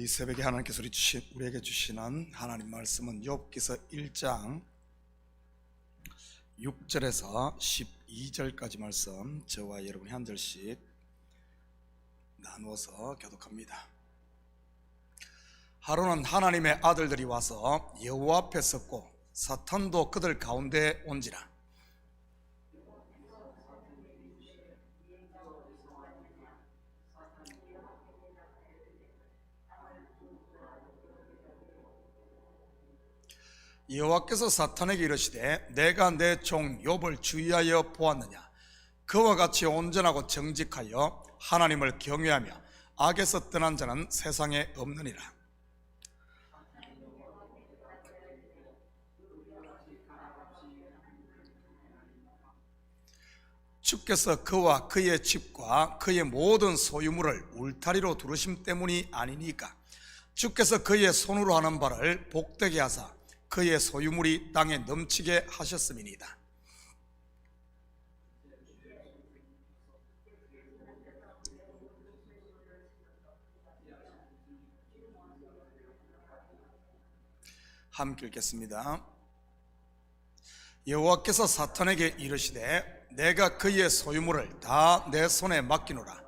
이 새벽에 하나님께서 우리에게 주시는 하나님 말씀은 욥기서 1장 6절에서 12절까지 말씀, 저와 여러분이 한 절씩 나누어서 교독합니다. 하루는 하나님의 아들들이 와서 여호와 앞에 섰고 사탄도 그들 가운데 온지라. 여호와께서 사탄에게 이르시되 내가 내 종 욥을 주의하여 보았느냐? 그와 같이 온전하고 정직하여 하나님을 경외하며 악에서 떠난 자는 세상에 없느니라. 주께서 그와 그의 집과 그의 모든 소유물을 울타리로 두르심 때문이 아니니까. 주께서 그의 손으로 하는 바를 복되게 하사 그의 소유물이 땅에 넘치게 하셨음이니이다. 함께 읽겠습니다. 여호와께서 사탄에게 이르시되 내가 그의 소유물을 다 내 손에 맡기노라.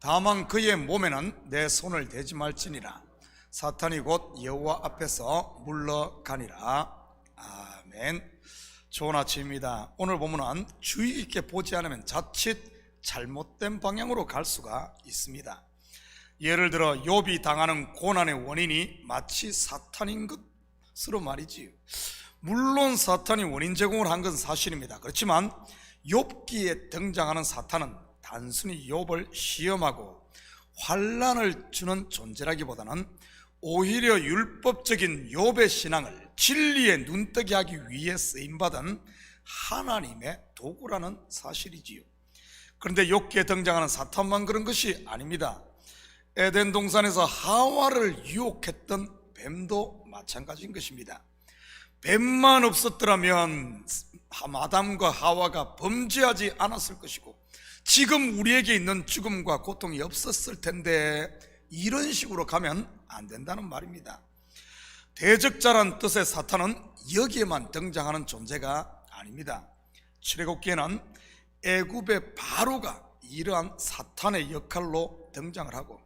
다만 그의 몸에는 내 손을 대지 말지니라. 사탄이 곧 여호와 앞에서 물러가니라. 아멘. 좋은 아침입니다. 오늘 본문은 주의 깊게 보지 않으면 자칫 잘못된 방향으로 갈 수가 있습니다. 예를 들어 욥이 당하는 고난의 원인이 마치 사탄인 것으로 말이지요. 물론 사탄이 원인 제공을 한 건 사실입니다. 그렇지만 욥기에 등장하는 사탄은 단순히 욥을 시험하고 환난을 주는 존재라기보다는 오히려 율법적인 욥의 신앙을 진리에 눈뜨게 하기 위해 쓰임받은 하나님의 도구라는 사실이지요. 그런데 욥기에 등장하는 사탄만 그런 것이 아닙니다. 에덴 동산에서 하와를 유혹했던 뱀도 마찬가지인 것입니다. 뱀만 없었더라면 아담과 하와가 범죄하지 않았을 것이고 지금 우리에게 있는 죽음과 고통이 없었을 텐데 이런 식으로 가면 안 된다는 말입니다. 대적자란 뜻의 사탄은 여기에만 등장하는 존재가 아닙니다. 출애굽기에는 애굽의 바로가 이러한 사탄의 역할로 등장을 하고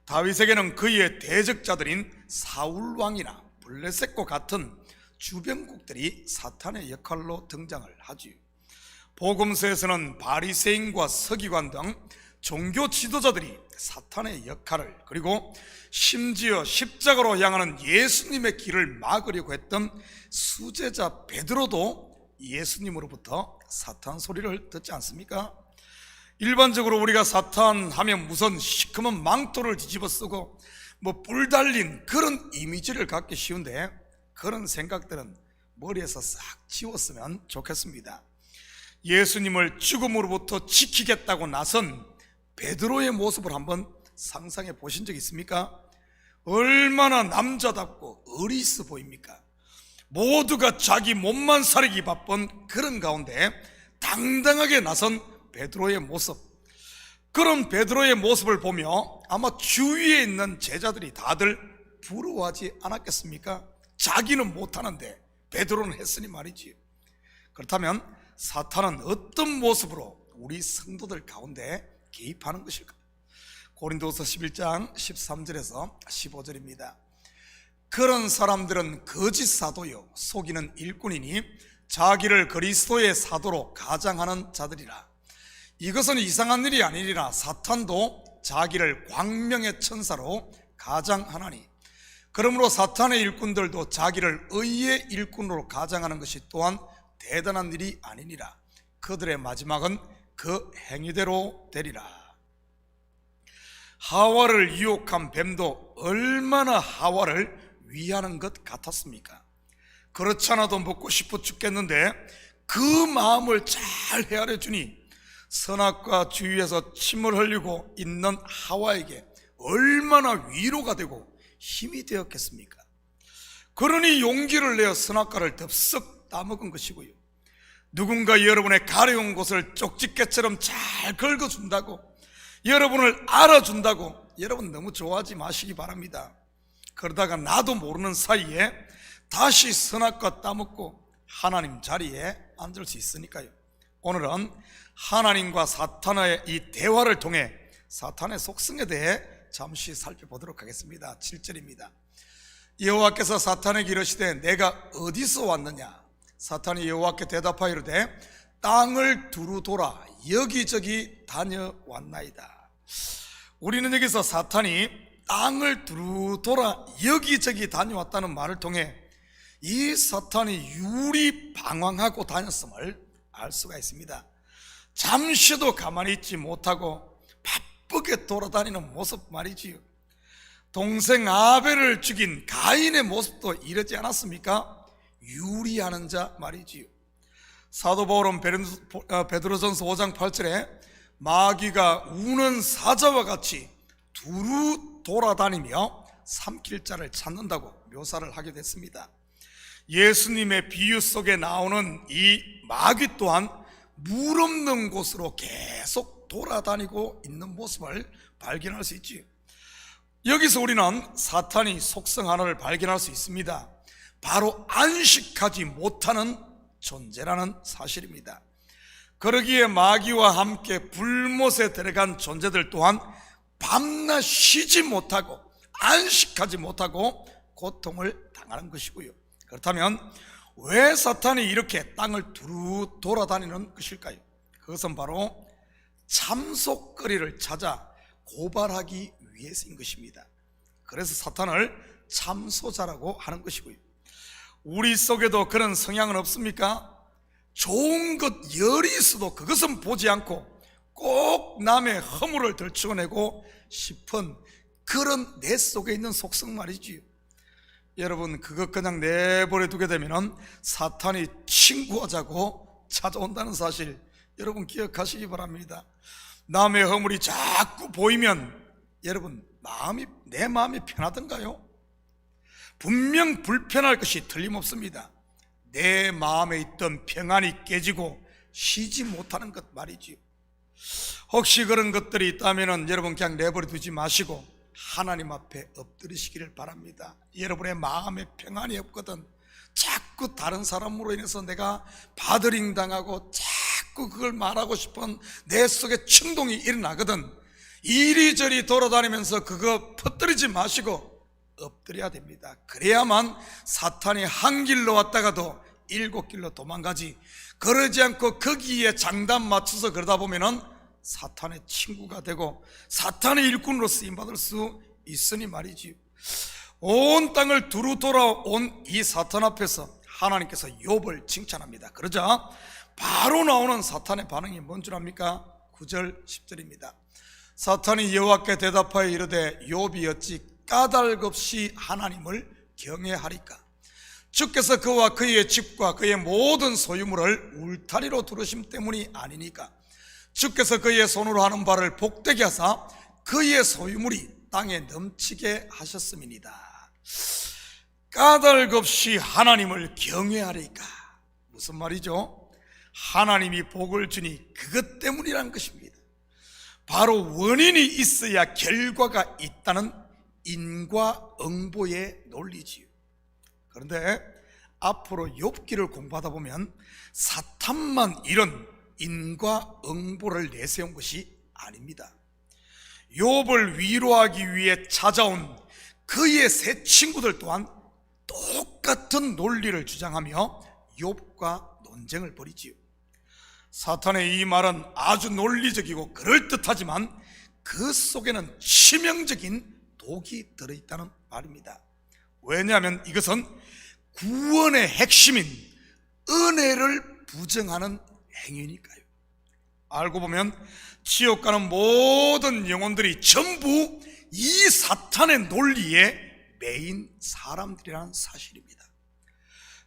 다윗에게는 그의 대적자들인 사울왕이나 블레셋과 같은 주변국들이 사탄의 역할로 등장을 하지요. 복음서에서는 바리새인과 서기관 등 종교 지도자들이 사탄의 역할을, 그리고 심지어 십자가로 향하는 예수님의 길을 막으려고 했던 수제자 베드로도 예수님으로부터 사탄 소리를 듣지 않습니까? 일반적으로 우리가 사탄 하면 무슨 시커먼 망토를 뒤집어 쓰고 불 달린 그런 이미지를 갖기 쉬운데 그런 생각들은 머리에서 싹 지웠으면 좋겠습니다. 예수님을 죽음으로부터 지키겠다고 나선 베드로의 모습을 한번 상상해 보신 적 있습니까? 얼마나 남자답고 어리스 보입니까? 모두가 자기 몸만 사리기 바쁜 그런 가운데 당당하게 나선 베드로의 모습, 그런 베드로의 모습을 보며 아마 주위에 있는 제자들이 다들 부러워하지 않았겠습니까? 자기는 못하는데 베드로는 했으니 말이지. 그렇다면 사탄은 어떤 모습으로 우리 성도들 가운데 개입하는 것일까? 고린도서 11장 13절에서 15절입니다. 그런 사람들은 거짓 사도요 속이는 일꾼이니 자기를 그리스도의 사도로 가장하는 자들이라. 이것은 이상한 일이 아니리라. 사탄도 자기를 광명의 천사로 가장하나니 그러므로 사탄의 일꾼들도 자기를 의의 일꾼으로 가장하는 것이 또한 대단한 일이 아니니라. 그들의 마지막은 그 행위대로 되리라. 하와를 유혹한 뱀도 얼마나 하와를 위하는 것 같았습니까? 그렇지 않아도 먹고 싶어 죽겠는데 그 마음을 잘 헤아려 주니 선악과 주위에서 침을 흘리고 있는 하와에게 얼마나 위로가 되고 힘이 되었겠습니까? 그러니 용기를 내어 선악과를 덥석 따먹은 것이고요, 누군가 여러분의 가려운 곳을 쪽집게처럼 잘 긁어준다고, 여러분을 알아준다고 여러분 너무 좋아하지 마시기 바랍니다. 그러다가 나도 모르는 사이에 다시 선악과 따먹고 하나님 자리에 앉을 수 있으니까요. 오늘은 하나님과 사탄의 이 대화를 통해 사탄의 속성에 대해 잠시 살펴보도록 하겠습니다. 7절입니다. 여호와께서 사탄에게 이르시되 내가 어디서 왔느냐? 사탄이 여호와께 대답하여 이르되 땅을 두루 돌아 여기저기 다녀왔나이다. 우리는 여기서 사탄이 땅을 두루 돌아 여기저기 다녀왔다는 말을 통해 이 사탄이 유리방황하고 다녔음을 알 수가 있습니다. 잠시도 가만히 있지 못하고 바쁘게 돌아다니는 모습 말이지요. 동생 아벨을 죽인 가인의 모습도 이러지 않았습니까? 유리하는 자 말이지요. 사도 바울은 베드로전서 5장 8절에 마귀가 우는 사자와 같이 두루 돌아다니며 삼킬 자를 찾는다고 묘사를 하게 됐습니다. 예수님의 비유 속에 나오는 이 마귀 또한 물 없는 곳으로 계속 돌아다니고 있는 모습을 발견할 수 있지요. 여기서 우리는 사탄이 속성 하나를 발견할 수 있습니다. 바로 안식하지 못하는 존재라는 사실입니다. 그러기에 마귀와 함께 불못에 들어간 존재들 또한 밤낮 쉬지 못하고 안식하지 못하고 고통을 당하는 것이고요. 그렇다면 왜 사탄이 이렇게 땅을 두루 돌아다니는 것일까요? 그것은 바로 참속거리를 찾아 고발하기 위해서인 것입니다. 그래서 사탄을 참소자라고 하는 것이고요. 우리 속에도 그런 성향은 없습니까? 좋은 것 열이 있어도 그것은 보지 않고 꼭 남의 허물을 들추어내고 싶은 그런 내 속에 있는 속성 말이지요. 여러분, 그것 그냥 내버려 두게 되면 사탄이 친구하자고 찾아온다는 사실 여러분 기억하시기 바랍니다. 남의 허물이 자꾸 보이면 여러분 내 마음이 편하던가요? 분명 불편할 것이 틀림없습니다. 내 마음에 있던 평안이 깨지고 쉬지 못하는 것 말이지요. 혹시 그런 것들이 있다면 여러분 그냥 내버려 두지 마시고 하나님 앞에 엎드리시기를 바랍니다. 여러분의 마음에 평안이 없거든 자꾸 다른 사람으로 인해서 내가 바더링 당하고 자꾸 그걸 말하고 싶은 내 속에 충동이 일어나거든 이리저리 돌아다니면서 그거 퍼뜨리지 마시고 엎드려야 됩니다. 그래야만 사탄이 한 길로 왔다가도 7길로 도망가지, 그러지 않고 거기에 장단 맞춰서 그러다 보면은 사탄의 친구가 되고 사탄의 일꾼으로 쓰임받을 수 있으니 말이지요. 온 땅을 두루 돌아온 이 사탄 앞에서 하나님께서 욥을 칭찬합니다. 그러자 바로 나오는 사탄의 반응이 뭔 줄 압니까? 9절 10절입니다 사탄이 여호와께 대답하여 이르되 욥이 어찌 까닭없이 하나님을 경외하리까? 주께서 그와 그의 집과 그의 모든 소유물을 울타리로 두르심 때문이 아니니까? 주께서 그의 손으로 하는 바를 복되게 하사 그의 소유물이 땅에 넘치게 하셨음이니이다. 까닭없이 하나님을 경외하리까? 무슨 말이죠? 하나님이 복을 주니 그것 때문이란 것입니다. 바로 원인이 있어야 결과가 있다는 인과응보의 논리지요. 그런데 앞으로 욥기를 공부하다 보면 사탄만 이런 인과응보를 내세운 것이 아닙니다. 욥을 위로하기 위해 찾아온 그의 세 친구들 또한 똑같은 논리를 주장하며 욥과 논쟁을 벌이지요. 사탄의 이 말은 아주 논리적이고 그럴듯하지만 그 속에는 치명적인 독이 들어있다는 말입니다. 왜냐하면 이것은 구원의 핵심인 은혜를 부정하는 행위니까요. 알고 보면 지옥 가는 모든 영혼들이 전부 이 사탄의 논리에 매인 사람들이라는 사실입니다.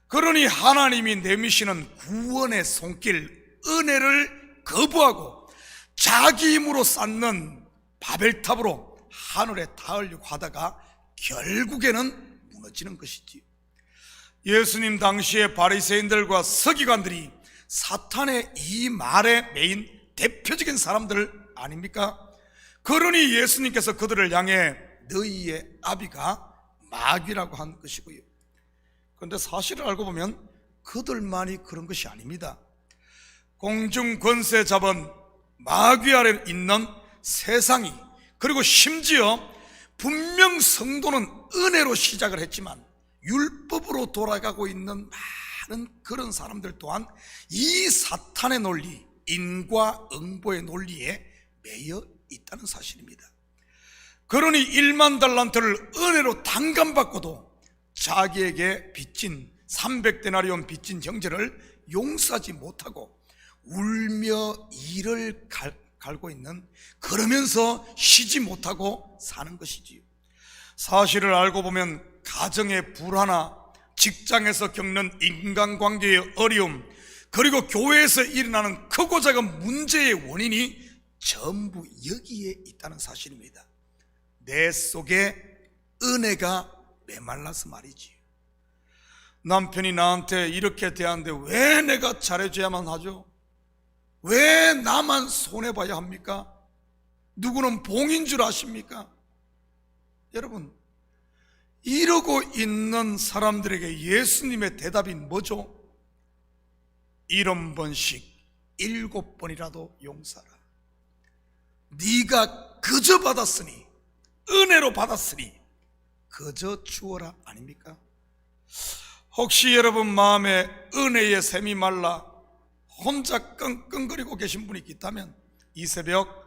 그러니 하나님이 내미시는 구원의 손길 은혜를 거부하고 자기 힘으로 쌓는 바벨탑으로 하늘에 닿으려고 하다가 결국에는 무너지는 것이지. 예수님 당시의 바리새인들과 서기관들이 사탄의 이 말에 매인 대표적인 사람들 아닙니까? 그러니 예수님께서 그들을 향해 너희의 아비가 마귀라고 한 것이고요. 그런데 사실을 알고 보면 그들만이 그런 것이 아닙니다. 공중 권세 잡은 마귀 아래 있는 세상이, 그리고 심지어 분명 성도는 은혜로 시작을 했지만 율법으로 돌아가고 있는 많은 그런 사람들 또한 이 사탄의 논리, 인과응보의 논리에 매여 있다는 사실입니다. 그러니 1만 달란트를 은혜로 당감받고도 자기에게 빚진 300데나리온 빚진 형제를 용서하지 못하고 울며 이를 갈고 있는, 그러면서 쉬지 못하고 사는 것이지요. 사실을 알고 보면 가정의 불화나 직장에서 겪는 인간관계의 어려움, 그리고 교회에서 일어나는 크고 작은 문제의 원인이 전부 여기에 있다는 사실입니다. 내 속에 은혜가 메말라서 말이지. 남편이 나한테 이렇게 대하는데 왜 내가 잘해줘야만 하죠? 왜 나만 손해봐야 합니까? 누구는 봉인 줄 아십니까? 여러분, 이러고 있는 사람들에게 예수님의 답이 뭐죠? 70번씩 7번이라도 용서하라. 네가 그저 받았으니, 은혜로 받았으니 그저 주어라 아닙니까? 혹시 여러분 마음에 은혜의 샘이 말라 혼자 끙끙거리고 계신 분이 있다면 이 새벽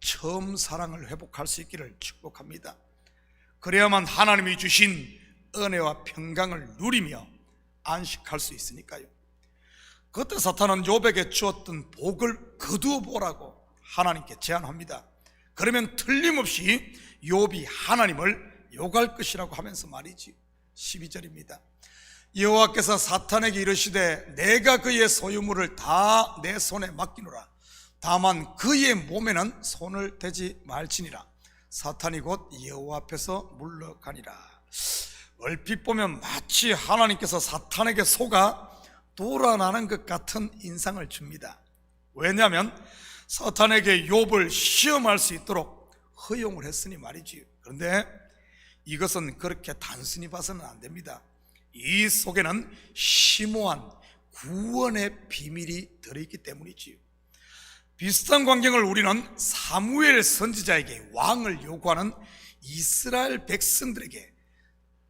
처음 사랑을 회복할 수 있기를 축복합니다. 그래야만 하나님이 주신 은혜와 평강을 누리며 안식할 수 있으니까요. 그때 사탄은 욥에게 주었던 복을 거두어 보라고 하나님께 제안합니다. 그러면 틀림없이 욥이 하나님을 욕할 것이라고 하면서 말이지. 12절입니다. 여호와께서 사탄에게 이르시되 내가 그의 소유물을 다 내 손에 맡기노라. 다만 그의 몸에는 손을 대지 말지니라. 사탄이 곧 여호와 앞에서 물러가니라. 얼핏 보면 마치 하나님께서 사탄에게 속아 돌아나는 것 같은 인상을 줍니다. 왜냐하면 사탄에게 욥을 시험할 수 있도록 허용을 했으니 말이지요. 그런데 이것은 그렇게 단순히 봐서는 안 됩니다. 이 속에는 심오한 구원의 비밀이 들어있기 때문이지요. 비슷한 광경을 우리는 사무엘 선지자에게 왕을 요구하는 이스라엘 백성들에게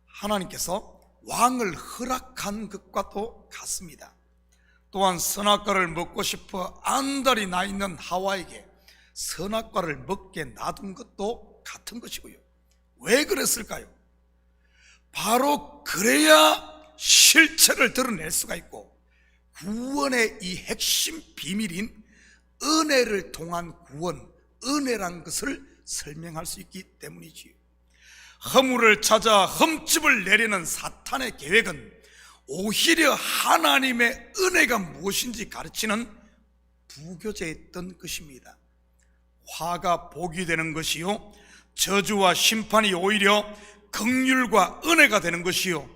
하나님께서 왕을 허락한 것과도 같습니다. 또한 선악과를 먹고 싶어 안달이 나 있는 하와에게 선악과를 먹게 놔둔 것도 같은 것이고요. 왜 그랬을까요? 바로 그래야 실체를 드러낼 수가 있고 구원의 이 핵심 비밀인 은혜를 통한 구원, 은혜란 것을 설명할 수 있기 때문이지요. 허물을 찾아 흠집을 내리는 사탄의 계획은 오히려 하나님의 은혜가 무엇인지 가르치는 부교재였던 것입니다. 화가 복이 되는 것이요, 저주와 심판이 오히려 긍휼과 은혜가 되는 것이요,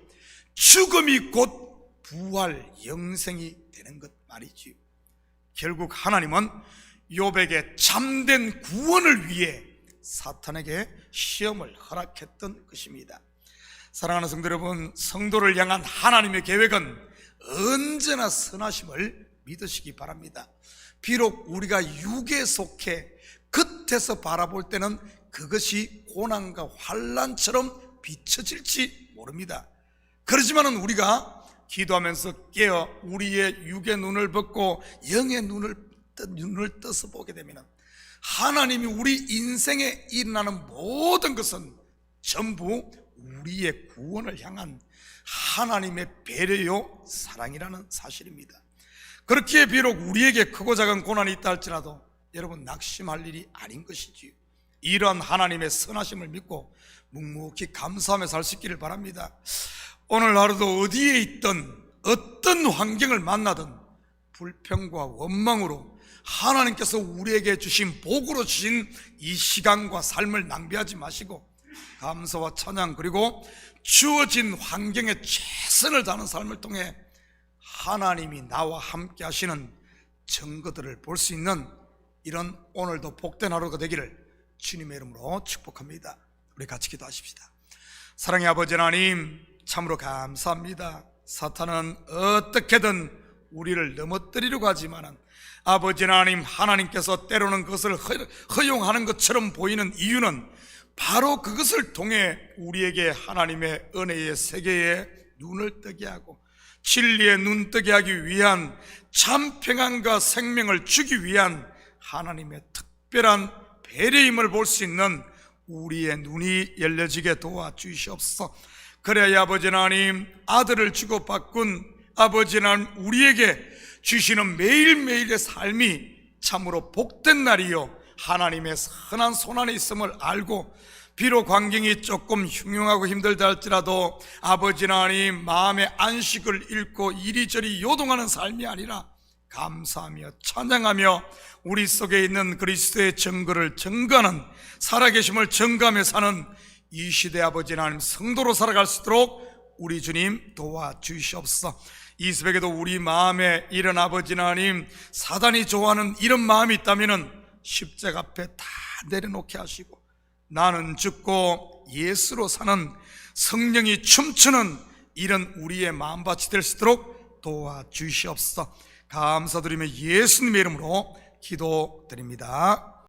죽음이 곧 부활 영생이 되는 것 말이지요. 결국 하나님은 욥에게 참된 구원을 위해 사탄에게 시험을 허락했던 것입니다. 사랑하는 성도 여러분, 성도를 향한 하나님의 계획은 언제나 선하심을 믿으시기 바랍니다. 비록 우리가 육에 속해 겉에서 바라볼 때는 그것이 고난과 환난처럼 비춰질지 모릅니다. 그렇지만은 우리가 기도하면서 깨어 우리의 육의 눈을 벗고 영의 눈을 떠서 보게 되면 하나님이 우리 인생에 일어나는 모든 것은 전부 우리의 구원을 향한 하나님의 배려요 사랑이라는 사실입니다. 그렇기에 비록 우리에게 크고 작은 고난이 있다 할지라도 여러분 낙심할 일이 아닌 것이지요. 이러한 하나님의 선하심을 믿고 묵묵히 감사하며 살 수 있기를 바랍니다. 오늘 하루도 어디에 있든 어떤 환경을 만나든 불평과 원망으로 하나님께서 우리에게 주신 복으로 주신 이 시간과 삶을 낭비하지 마시고 감사와 찬양, 그리고 주어진 환경에 최선을 다하는 삶을 통해 하나님이 나와 함께 하시는 증거들을 볼 수 있는 이런 오늘도 복된 하루가 되기를 주님의 이름으로 축복합니다. 우리 같이 기도하십시다. 사랑의 아버지 하나님, 참으로 감사합니다. 사탄은 어떻게든 우리를 넘어뜨리려고 하지만 아버지 하나님, 하나님께서 때로는 그것을 허용하는 것처럼 보이는 이유는 바로 그것을 통해 우리에게 하나님의 은혜의 세계에 눈을 뜨게 하고 진리에 눈 뜨게 하기 위한, 참 평안과 생명을 주기 위한 하나님의 특별한 배려임을 볼 수 있는 우리의 눈이 열려지게 도와주시옵소서. 그래야 아버지 하나님, 아들을 주고 바꾼 아버지 하나님, 우리에게 주시는 매일매일의 삶이 참으로 복된 날이요 하나님의 선한 손 안에 있음을 알고, 비록 환경이 조금 흉흉하고 힘들다 할지라도 아버지 하나님, 마음의 안식을 잃고 이리저리 요동하는 삶이 아니라 감사하며 찬양하며 우리 속에 있는 그리스도의 증거를 증거하는, 살아계심을 증거하며 사는 이 시대 아버지 하나님 성도로 살아갈 수 있도록 우리 주님 도와주시옵소서. 이 새벽에도 우리 마음에 이런 아버지 하나님, 사단이 좋아하는 이런 마음이 있다면 십자가 앞에 다 내려놓게 하시고 나는 죽고 예수로 사는, 성령이 춤추는 이런 우리의 마음밭이 될 수 있도록 도와주시옵소서. 감사드리며 예수님의 이름으로 기도드립니다.